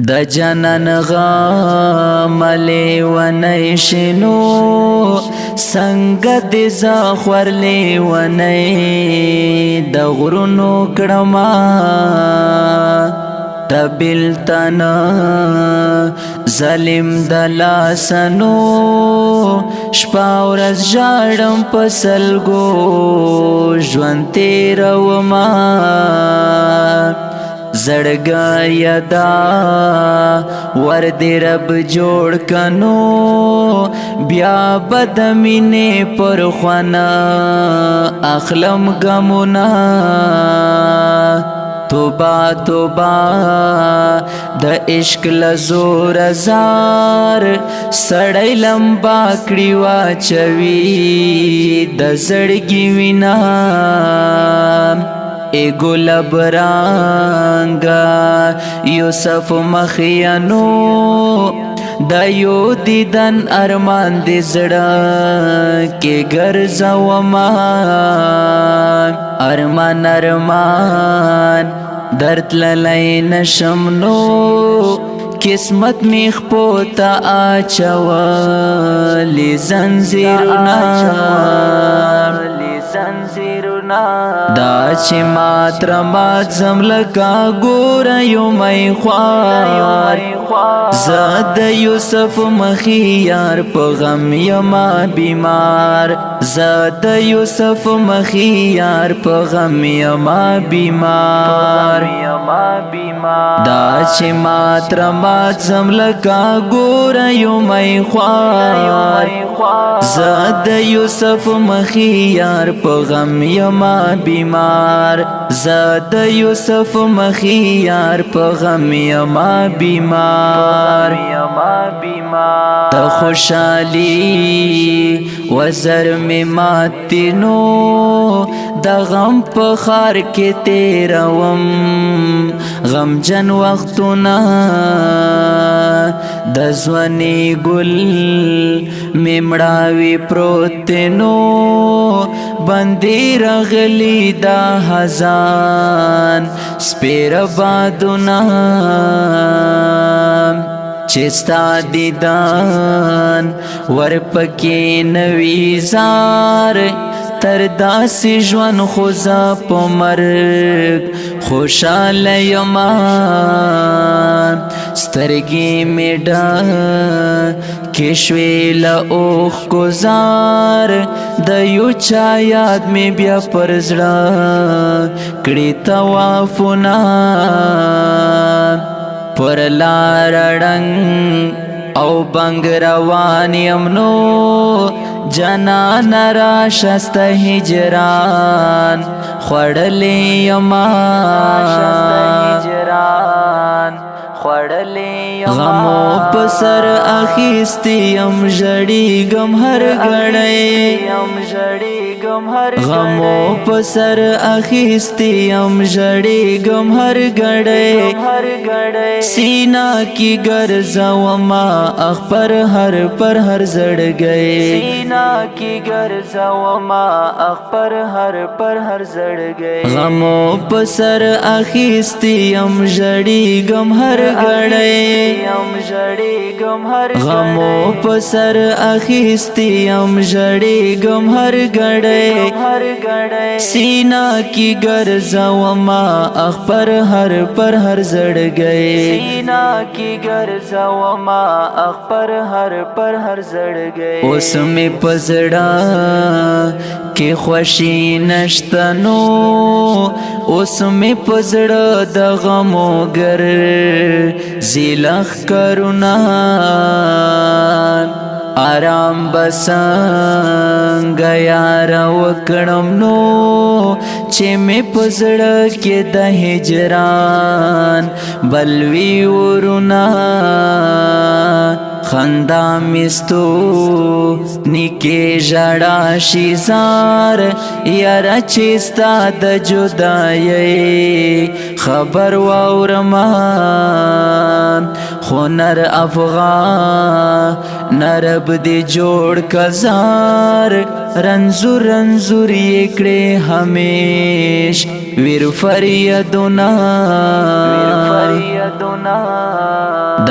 د جنن غملی ونی شنو سنگ دی زخور لیونی د غرونو کڑما د بلتن ظلم د لاسنو شپا ورځ ژاړم په سلګو ژوند تیرومه زړګا یدا ور دې رب جوړ کنو بیا بد مینې پر خوانا اخلم غمونا توبه توبه د عشق لزور زار سړی لمبا کړي واچوي د زړګي وینا ای گلاب رنگا یوسف مخیانو دا یو دیدن ارمان دی زړه کې ګرځوما ارمان ارمان درد لای نشم نو قسمت میخ پوتا آچوالی زنزیرنا دا چې ماتر ماتزم لکا گورا یو مئی خوار زد یوسف مخیار پا غم یما بیمار زد یوسف مخیار پا غم یما بیمار دا چې ماتر ماتزم لکا گورا یو مئی خوار زد یوسف مخیار پا غم یما بیمار زد یوسف مخیار پا غم یما بیمار تا خوشحالی وزر میں ماتنو دا غم پا خار کے تیروم غم جن وقتنا دا زوانی گل ممڑاوی پروتنو بندی رغلی دا حزان سپیر بادونا چستا دیدان ورپکی نویزار تر داسی جوان خوزا پا مرگ خوشحال یمان سترگی میڈا کشوی لأوخ گزار دا یو چا یاد میں بیا پرزڑا کڑی توافونا پر لارڑنگ او بنگ روانی امنو جنان راشست ہجران خوڑلی یمان غمو پسر اخیستیم جڑی گم ہر گڑے غمو پسر اخیستیم جڑی گم ہر گڑے سینہ کی گرزوما اخبر ہر پر ہر زڑ گئے سینہ کی گرزوما اخبر ہر پر ہر زڑ گئے غمو پسر اخیستیم جڑی گم ہر گڑے غمو پسر اخیستیم جڑی گم ہر گڑے سینہ کی گرزوما اخبر ہر پر ہر زڑ گئے سینہ کی گرزوما اخبر ہر پر ہر زڑ گئے اس میں پزڑا کہ خوشی نشتنو اس میں پزڑا دا غمو گر زیلخ کرونا آرام بسنگ یار وکڑم نو چه می پزڑ کے دا ہجران بلوی ورونا خندا مستو نکے جڑا شیزار یارا چیستا د جدائی خبر واورمان خونر افغان نرب دی جوڑ کزار رنزور رنزور یکڑے ہمیش ویر فریدنا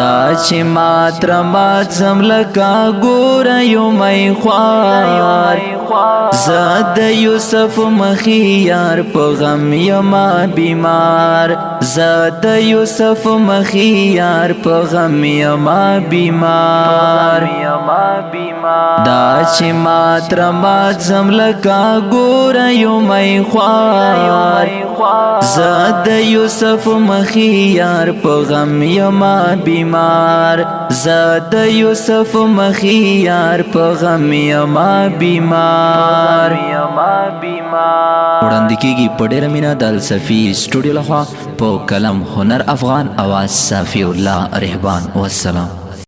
دا چې ماتر مات زم لکا ګور یو مې خوار زاد یوسف مخی یار په غم یما بیمار زاد یوسف مخی یار په غم یما بیمار دا چې ماتر مات زم لکا ګور یو مې خوار زاد یوسف مخی یار په غم یما بیمار زاد یوسف مخی یار په غم یما بیمار وړاندې کېږي په ډېره مینه د الصفي سټوډیو لخوا په قلم هنر افغان، اواز صافي الله رحبان. والسلام.